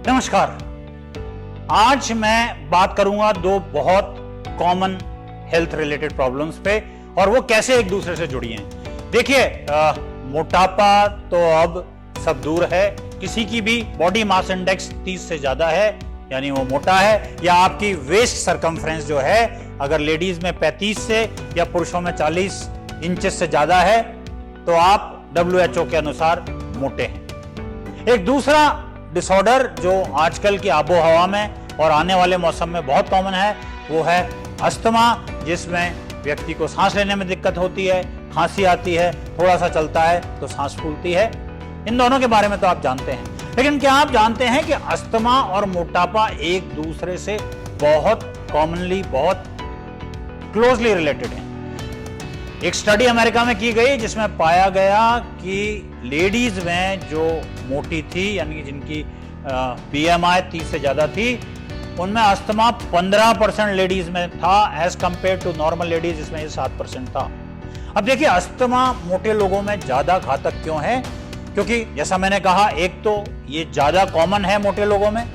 नमस्कार। आज मैं बात करूंगा दो बहुत कॉमन हेल्थ रिलेटेड प्रॉब्लम्स पे और वो कैसे एक दूसरे से जुड़ी हैं। देखिए, मोटापा तो अब सब दूर है। किसी की भी बॉडी मास इंडेक्स 30 से ज्यादा है यानी वो मोटा है, या आपकी वेस्ट सरकमफ्रेंस जो है अगर लेडीज में 35 से या पुरुषों में 40 इंचेस से ज्यादा है तो आप WHO के अनुसार मोटे हैं। एक दूसरा डिसऑर्डर जो आजकल की आबो हवा में और आने वाले मौसम में बहुत कॉमन है वो है अस्थमा, जिसमें व्यक्ति को सांस लेने में दिक्कत होती है, खांसी आती है, थोड़ा सा चलता है तो सांस फूलती है। इन दोनों के बारे में तो आप जानते हैं, लेकिन क्या आप जानते हैं कि अस्थमा और मोटापा एक दूसरे से बहुत कॉमनली, बहुत क्लोजली रिलेटेड हैं। एक स्टडी अमेरिका में की गई जिसमें पाया गया कि लेडीज में जो मोटी थी यानी कि जिनकी BMI 30 से ज्यादा थी, उनमें अस्थमा 15% लेडीज में था as compare to normal ladies जिसमें ये 7% था। अब देखिए, अस्थमा मोटे लोगों में ज्यादा घातक क्यों है? क्योंकि जैसा मैंने कहा, एक तो ये ज्यादा कॉमन है मोटे लोगों में,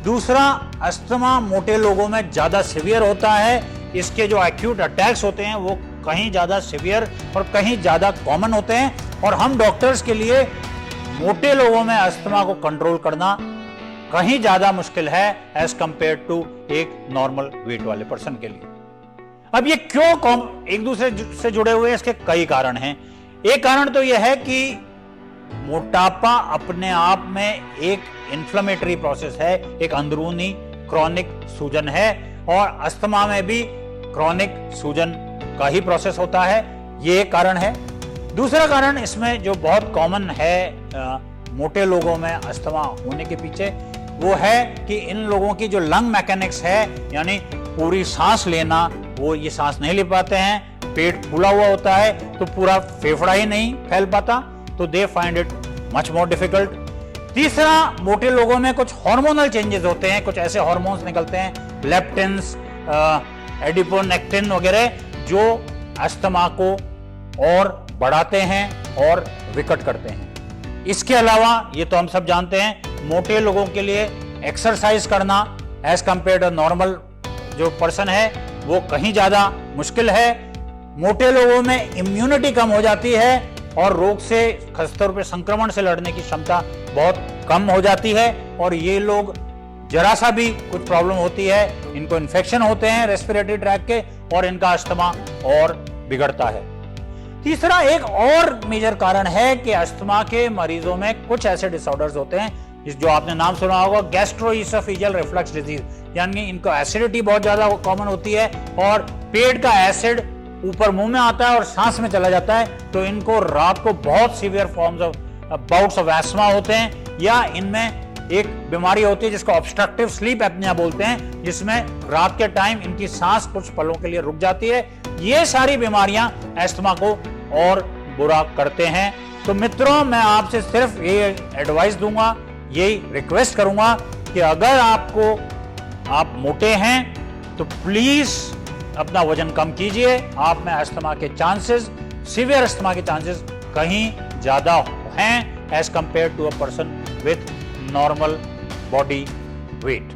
दूसरा अस्थमा मोटे लोगों में ज्यादा सीवियर होता है। इसके जो एक्यूट अटैक्स होते हैं वो कहीं ज्यादा सीवियर और कहीं ज्यादा कॉमन होते हैं, और हम डॉक्टर्स के लिए मोटे लोगों में अस्थमा को कंट्रोल करना कहीं ज्यादा मुश्किल है एज कंपेयर टू एक नॉर्मल वेट वाले पर्सन के लिए। अब ये क्यों एक दूसरे से जुड़े हुए हैं? इसके कई कारण हैं। एक कारण तो यह है कि मोटापा अपने आप में एक इन्फ्लेमेटरी प्रोसेस है, एक अंदरूनी क्रॉनिक सूजन है, और अस्थमा में भी क्रॉनिक सूजन का ही प्रोसेस होता है। ये एक कारण है। दूसरा कारण इसमें जो बहुत कॉमन है मोटे लोगों में अस्थमा होने के पीछे, वो है कि इन लोगों की जो लंग मैकेनिक्स है, यानी पूरी सांस लेना, वो ये सांस नहीं ले पाते हैं। पेट फूला हुआ होता है तो पूरा फेफड़ा ही नहीं फैल पाता, तो they find it much more difficult. तीसरा, मोटे लोगों में कुछ हार्मोनल चेंजेस होते हैं, कुछ ऐसे हार्मोन्स निकलते हैं, लेप्टिन्स, एडिपोनेक्टिन वगैरह, जो अस्थमा को और बढ़ाते हैं और विकट करते हैं। इसके अलावा ये तो हम सब जानते हैं, मोटे लोगों के लिए एक्सरसाइज करना एज कंपेयर टू नॉर्मल जो पर्सन है वो कहीं ज्यादा मुश्किल है। मोटे लोगों में इम्यूनिटी कम हो जाती है और रोग से, खासतौर पे संक्रमण से लड़ने की क्षमता बहुत कम हो जाती है, और ये लोग जरा सा भी कुछ प्रॉब्लम होती है इनको इन्फेक्शन होते हैं रेस्पिरेटरी ट्रैक्ट के, और इनका अस्थमा और बिगड़ता है। तीसरा एक और मेजर कारण है कि अस्थमा के मरीजों में कुछ ऐसे डिसऑर्डर्स होते हैं जो आपने नाम सुना होगा, गैस्ट्रोइसोफेजियल रिफ्लक्स डिजीज, यानी इनको एसिडिटी बहुत ज्यादा कॉमन होती है और पेट का एसिड ऊपर मुंह में आता है और सांस में चला जाता है, तो इनको रात को बहुत severe forms of bouts of asthma होते हैं। या इनमें एक बीमारी होती है जिसको ऑब्स्ट्रक्टिव स्लीप एपनिया बोलते हैं, जिसमें रात के टाइम इनकी सांस कुछ पलों के लिए रुक जाती है। ये सारी बीमारियां एस्थमा को और बुरा करते हैं। तो मित्रों, मैं आपसे सिर्फ ये एडवाइस दूंगा, यही रिक्वेस्ट करूंगा कि अगर आप मोटे हैं तो प्लीज अपना वजन कम कीजिए। आप में अस्थमा के चांसेस, सीवियर अस्थमा के चांसेस कहीं ज्यादा हैं as compare to a person with normal body wait.